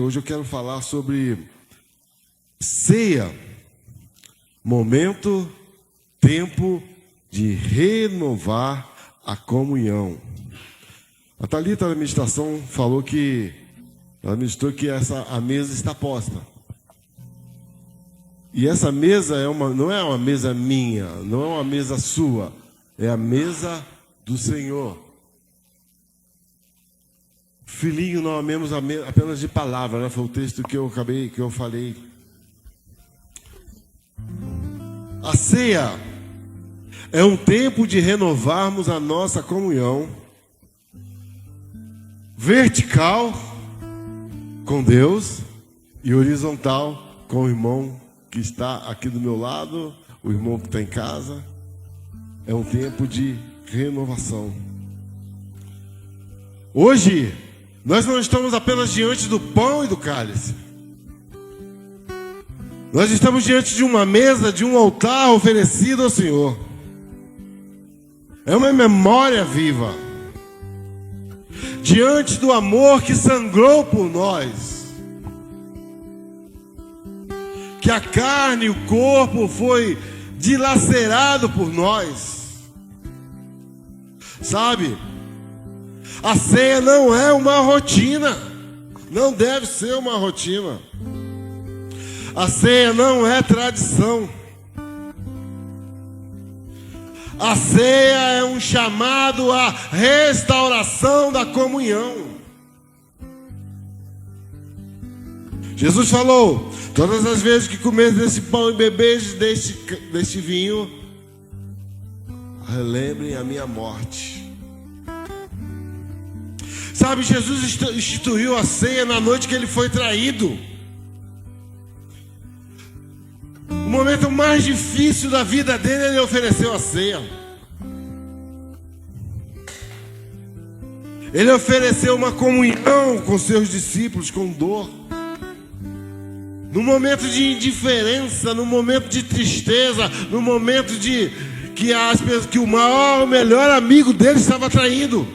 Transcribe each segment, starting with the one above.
Hoje eu quero falar sobre ceia, momento, tempo de renovar a comunhão. A Thalita na meditação falou que ela meditou que a mesa está posta. E essa mesa não é uma mesa minha, não é uma mesa sua, é a mesa do Senhor. Filhinho, não amemos apenas de palavra, né? Foi o texto que eu falei. A ceia é um tempo de renovarmos a nossa comunhão vertical com Deus e horizontal com o irmão que está aqui do meu lado, o irmão que está em casa. É um tempo de renovação. Hoje, nós não estamos apenas diante do pão e do cálice. Nós estamos diante de uma mesa, de um altar oferecido ao Senhor. É uma memória viva. Diante do amor que sangrou por nós. Que a carne e o corpo foi dilacerado por nós. Sabe? A ceia não é uma rotina. Não deve ser uma rotina. A ceia não é tradição. A ceia é um chamado à restauração da comunhão. Jesus falou: todas as vezes que comeres desse pão e beberes deste vinho, relembrem a minha morte. Sabe, Jesus instituiu a ceia na noite que ele foi traído. O momento mais difícil da vida dele, ele ofereceu a ceia. Ele ofereceu uma comunhão com seus discípulos, com dor. No momento de indiferença, no momento de tristeza, no momento de que o melhor amigo dele estava traído.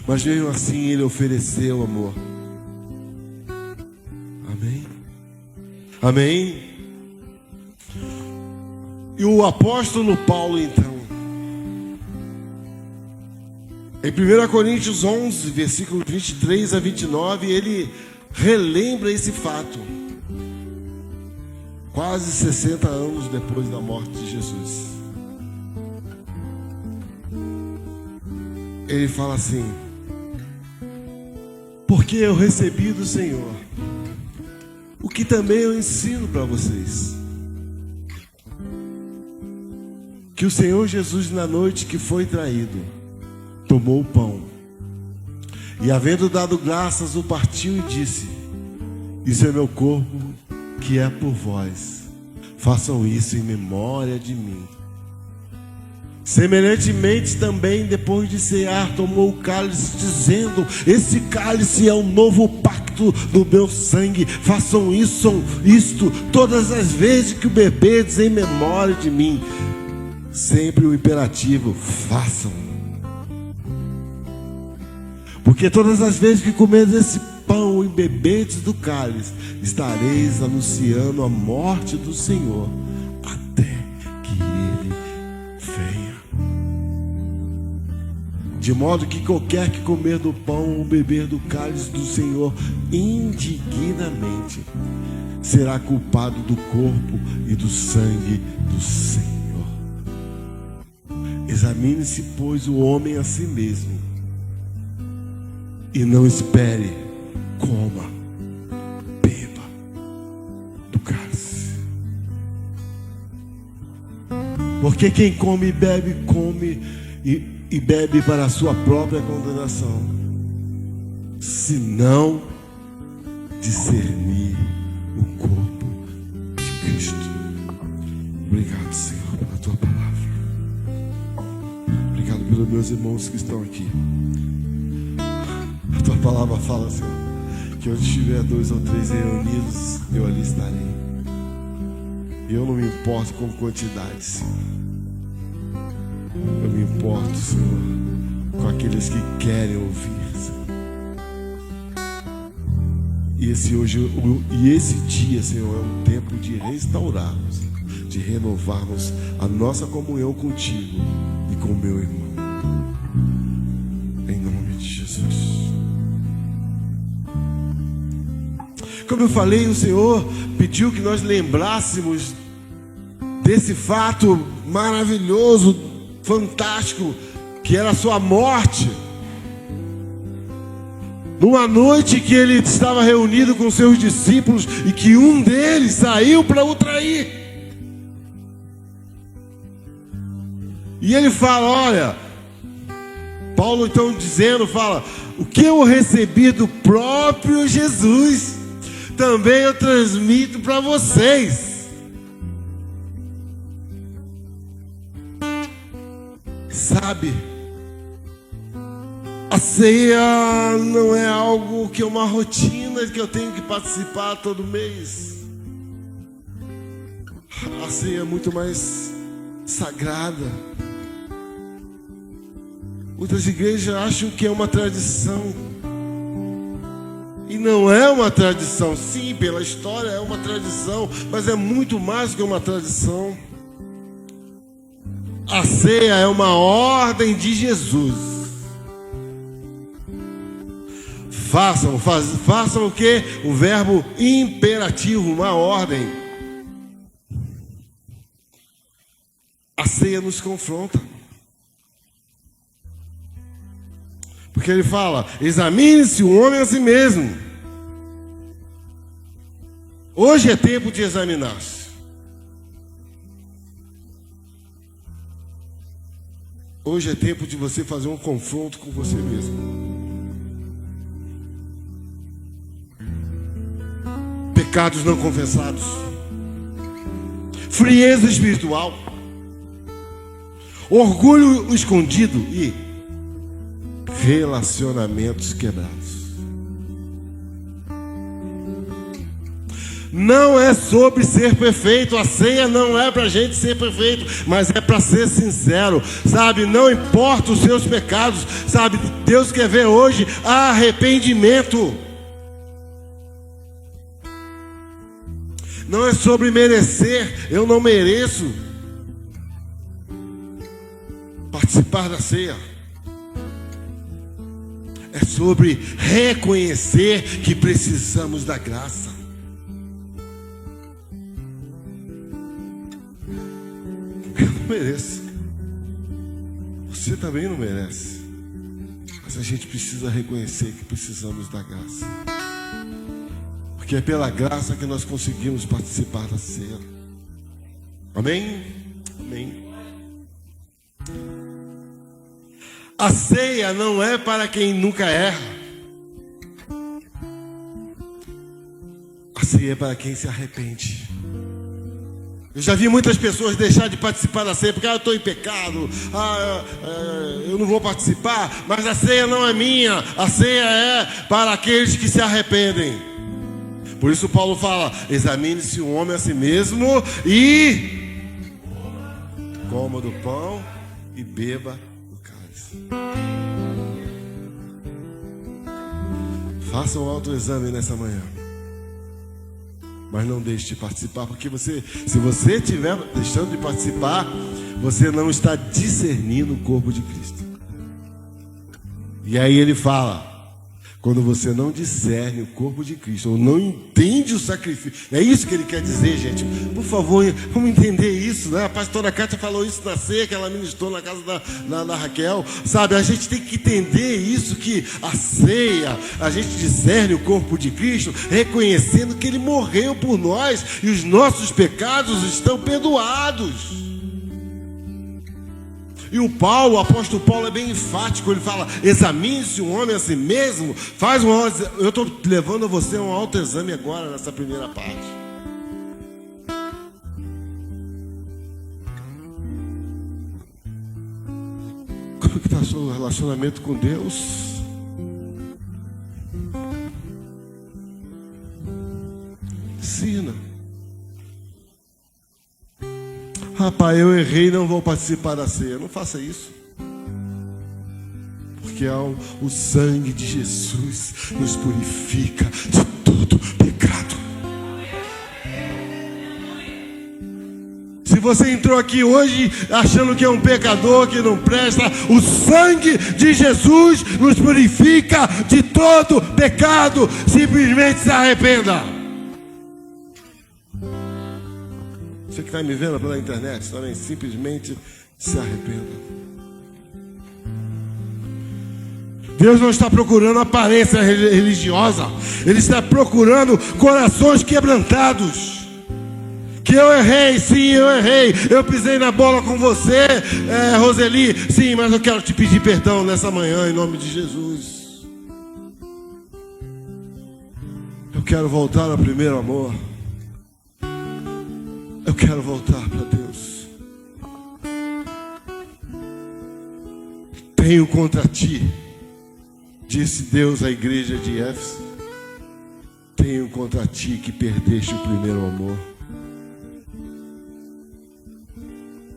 Mas mesmo assim ele ofereceu amor. Amém? Amém? E o apóstolo Paulo, então, em 1 Coríntios 11, versículos 23 a 29, ele relembra esse fato. Quase 60 anos depois da morte de Jesus. Ele fala assim: porque eu recebi do Senhor o que também eu ensino para vocês. Que o Senhor Jesus, na noite que foi traído, tomou o pão e, havendo dado graças, o partiu e disse: isso é meu corpo que é por vós. Façam isso em memória de mim. Semelhantemente também, depois de cear, tomou o cálice, dizendo: esse cálice é o novo pacto do meu sangue. Façam isto todas as vezes que o beberdes em memória de mim. Sempre o imperativo: façam. Porque todas as vezes que comerdes esse pão e beberdes do cálice, estareis anunciando a morte do Senhor até que ele venha. De modo que qualquer que comer do pão ou beber do cálice do Senhor indignamente será culpado do corpo e do sangue do Senhor. Examine-se, pois, o homem a si mesmo, e não espere, coma, beba do cálice. Porque quem come e bebe para a sua própria condenação, se não discernir o corpo de Cristo. Obrigado, Senhor, pela tua palavra. Obrigado pelos meus irmãos que estão aqui. A tua palavra fala, Senhor, que onde estiver 2 ou 3 reunidos, eu ali estarei. E eu não me importo com quantidade, Senhor. Eu me importo, Senhor, com aqueles que querem ouvir, Senhor. E esse dia, Senhor, é um tempo de restaurarmos, de renovarmos a nossa comunhão contigo e com o meu irmão. Em nome de Jesus. Como eu falei, o Senhor pediu que nós lembrássemos desse fato maravilhoso, fantástico, que era a sua morte. Numa noite que ele estava reunido com seus discípulos e que um deles saiu para o trair. E ele fala, olha, Paulo então dizendo, fala, o que eu recebi do próprio Jesus, também eu transmito para vocês. Sabe, a ceia não é algo que é uma rotina que eu tenho que participar todo mês. A ceia é muito mais sagrada. Muitas igrejas acham que é uma tradição. E não é uma tradição. Sim, pela história é uma tradição, mas é muito mais que uma tradição. A ceia é uma ordem de Jesus. Façam o quê? Um verbo imperativo, uma ordem. A ceia nos confronta. Porque ele fala, examine-se o homem a si mesmo. Hoje é tempo de examinar-se. Hoje é tempo de você fazer um confronto com você mesmo. Pecados não confessados, frieza espiritual, orgulho escondido e relacionamentos quebrados. Não é sobre ser perfeito. A ceia não é para a gente ser perfeito, mas é para ser sincero, sabe? Não importa os seus pecados, sabe? Deus quer ver hoje arrependimento. Não é sobre merecer. Eu não mereço participar da ceia. É sobre reconhecer que precisamos da graça. Eu não mereço. Você também não merece. Mas a gente precisa reconhecer que precisamos da graça. Porque é pela graça que nós conseguimos participar da ceia. Amém? Amém. A ceia não é para quem nunca erra. A ceia é para quem se arrepende. Eu já vi muitas pessoas deixar de participar da ceia porque eu estou em pecado, eu não vou participar. Mas a ceia não é minha. A ceia é para aqueles que se arrependem. Por isso Paulo fala, examine-se o homem a si mesmo e coma do pão e beba do cálice. Faça um autoexame nessa manhã. Mas não deixe de participar, porque se você estiver deixando de participar, você não está discernindo o corpo de Cristo. E aí ele fala, quando você não discerne o corpo de Cristo, ou não entende o sacrifício, é isso que ele quer dizer, gente. Por favor, vamos entender isso, né? A pastora Kátia falou isso na ceia que ela ministrou na casa da Raquel, sabe? A gente tem que entender isso, que a ceia, a gente discerne o corpo de Cristo, reconhecendo que ele morreu por nós e os nossos pecados estão perdoados. E o apóstolo Paulo é bem enfático, ele fala, examine-se um homem a si mesmo, eu estou levando a você a um autoexame agora nessa primeira parte. Como que está o seu relacionamento com Deus? Ensina. Rapaz, eu errei e não vou participar da ceia. Não faça isso. Porque o sangue de Jesus nos purifica de todo pecado. Se você entrou aqui hoje achando que é um pecador, que não presta, o sangue de Jesus nos purifica de todo pecado. Simplesmente se arrependa. Você que está me vendo pela internet também, simplesmente se arrependa. Deus não está procurando aparência religiosa. Ele está procurando corações quebrantados. Que eu errei, sim, eu errei. Eu pisei na bola com você, Roseli. Sim, mas eu quero te pedir perdão nessa manhã, em nome de Jesus. Eu quero voltar ao primeiro amor. Eu quero voltar para Deus. Tenho contra ti, disse Deus à igreja de Éfeso, tenho contra ti que perdeste o primeiro amor.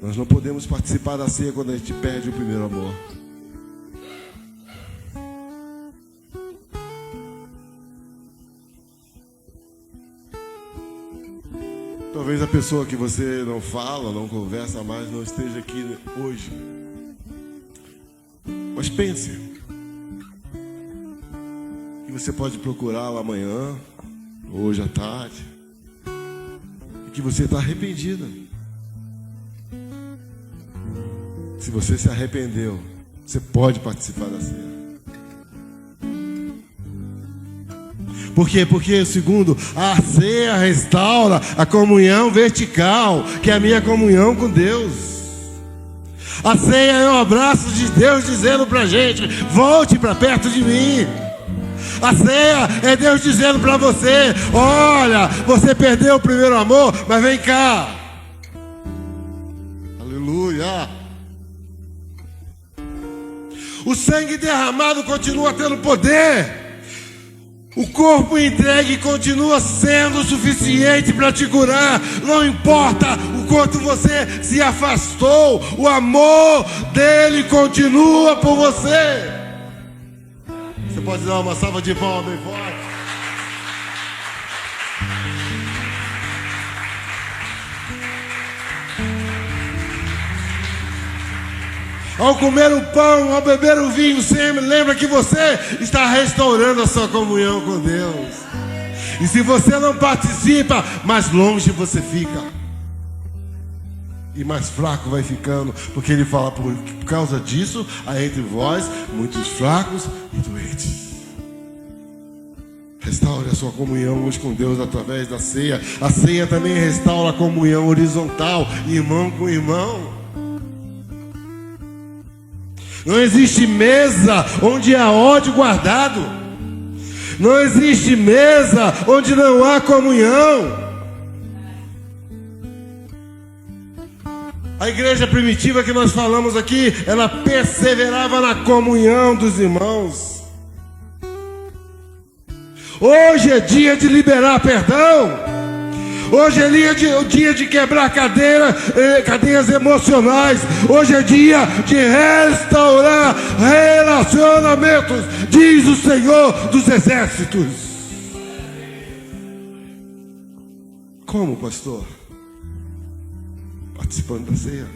Nós não podemos participar da ceia quando a gente perde o primeiro amor. Talvez a pessoa que você não fala, não conversa mais, não esteja aqui hoje. Mas pense que você pode procurá-la amanhã, hoje à tarde, e que você está arrependido. Se você se arrependeu, você pode participar da ceia. Por quê? Porque, segundo, a ceia restaura a comunhão vertical, que é a minha comunhão com Deus. A ceia é um abraço de Deus dizendo pra gente: volte para perto de mim. A ceia é Deus dizendo para você: olha, você perdeu o primeiro amor, mas vem cá. Aleluia. O sangue derramado continua tendo poder. O corpo entregue continua sendo suficiente para te curar. Não importa o quanto você se afastou, o amor dele continua por você. Você pode dar uma salva de palmas bem forte. Ao comer o pão, ao beber o vinho, sempre lembra que você está restaurando a sua comunhão com Deus. E se você não participa, mais longe você fica. E mais fraco vai ficando, porque ele fala: por causa disso, há entre vós muitos fracos e doentes. Restaure a sua comunhão hoje com Deus através da ceia. A ceia também restaura a comunhão horizontal, irmão com irmão. Não existe mesa onde há ódio guardado. Não existe mesa onde não há comunhão. A igreja primitiva que nós falamos aqui, ela perseverava na comunhão dos irmãos. Hoje é dia de liberar perdão. Hoje é o dia de quebrar cadeias emocionais. Hoje é dia de restaurar relacionamentos, diz o Senhor dos Exércitos. Como, pastor? Participando da ceia,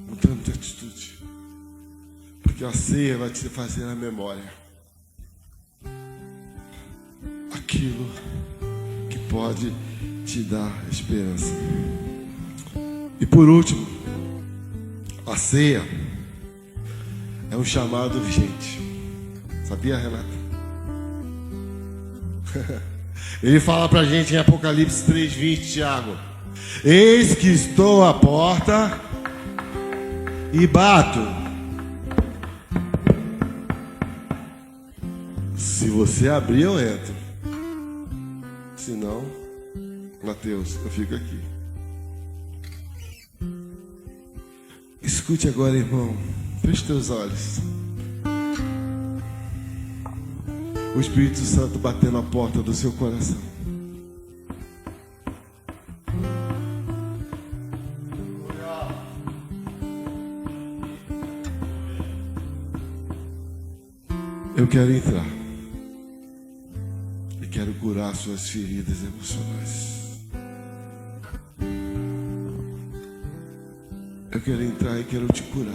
mudando de atitude, porque a ceia vai te fazer na memória aquilo que pode te dar esperança. E por último, a ceia é um chamado urgente. Sabia, Renata? Ele fala pra gente em Apocalipse 3:20, Tiago: eis que estou à porta e bato. Se você abrir, eu entro. Se não, Mateus, eu fico aqui. Escute agora, irmão. Feche teus olhos. O Espírito Santo batendo a porta do seu coração. Eu quero entrar. quero curar suas feridas emocionais. Eu quero entrar e quero te curar.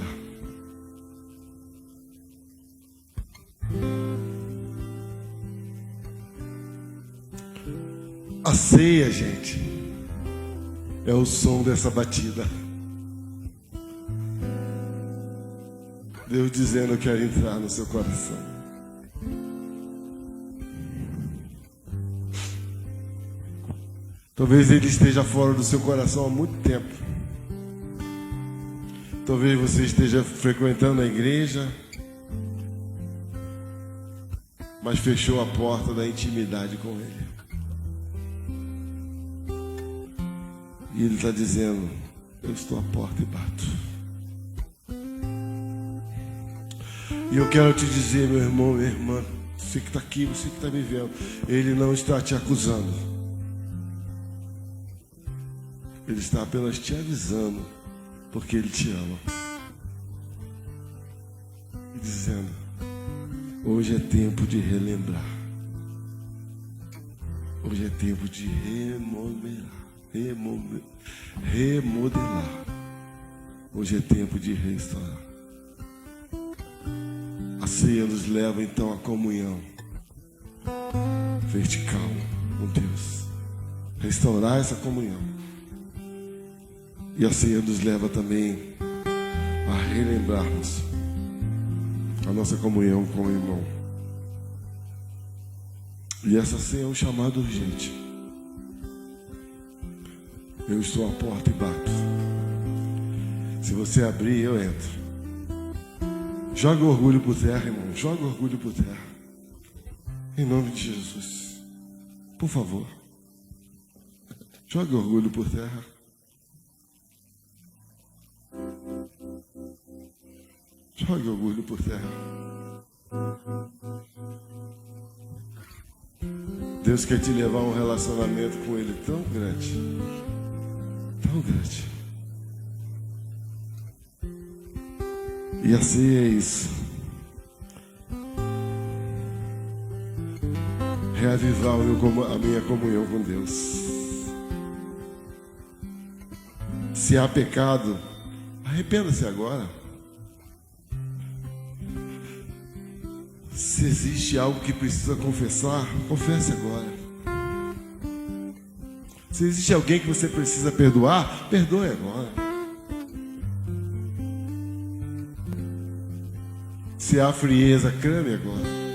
A ceia, gente, é o som dessa batida. Deus dizendo: eu quero entrar no seu coração. Talvez ele esteja fora do seu coração há muito tempo. Talvez você esteja frequentando a igreja, mas fechou a porta da intimidade com ele. E ele está dizendo: eu estou à porta e bato. E eu quero te dizer, meu irmão, minha irmã, você que está aqui, você que está me vendo, ele não está te acusando. Ele está apenas te avisando, porque ele te ama. E dizendo: hoje é tempo de relembrar. Hoje é tempo de remodelar. Hoje é tempo de restaurar. A ceia nos leva então à comunhão vertical com Deus. Restaurar essa comunhão. E a ceia nos leva também a relembrarmos a nossa comunhão com o irmão. E essa ceia é um chamado urgente. Eu estou à porta e bato. Se você abrir, eu entro. Joga o orgulho por terra, irmão. Joga o orgulho por terra. Em nome de Jesus. Por favor. Joga o orgulho por terra. Joga o orgulho por terra. Deus quer te levar a um relacionamento com Ele tão grande. Tão grande. E a ceia é isso. Reavivar a minha comunhão com Deus. Se há pecado, arrependa-se agora. Se existe algo que precisa confessar, confesse agora. Se existe alguém que você precisa perdoar, perdoe agora. Se há frieza, clame agora.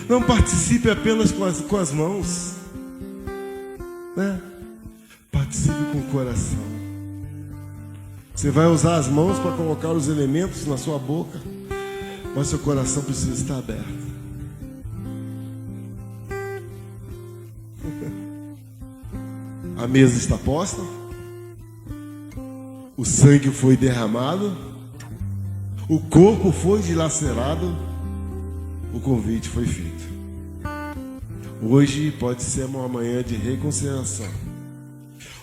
Não participe apenas com as mãos, né? Participe com o coração. Você vai usar as mãos para colocar os elementos na sua boca, mas seu coração precisa estar aberto. A mesa está posta. O sangue foi derramado, o corpo foi dilacerado, o convite foi feito. Hoje pode ser uma manhã de reconciliação.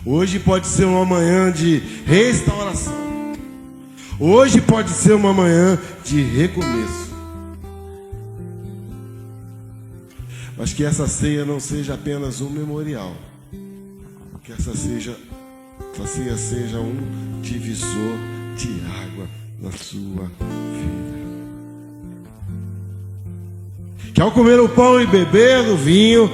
Hoje pode ser uma manhã de restauração. Hoje pode ser uma manhã de recomeço. Mas que essa ceia não seja apenas um memorial. Que essa ceia seja um divisor de água na sua vida. Que ao comer o pão e beber do vinho,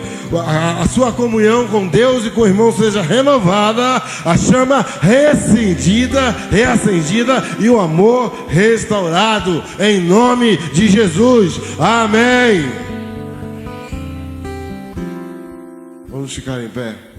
a sua comunhão com Deus e com o irmão seja renovada, a chama reacendida e o amor restaurado, em nome de Jesus. Amém. Vamos ficar em pé.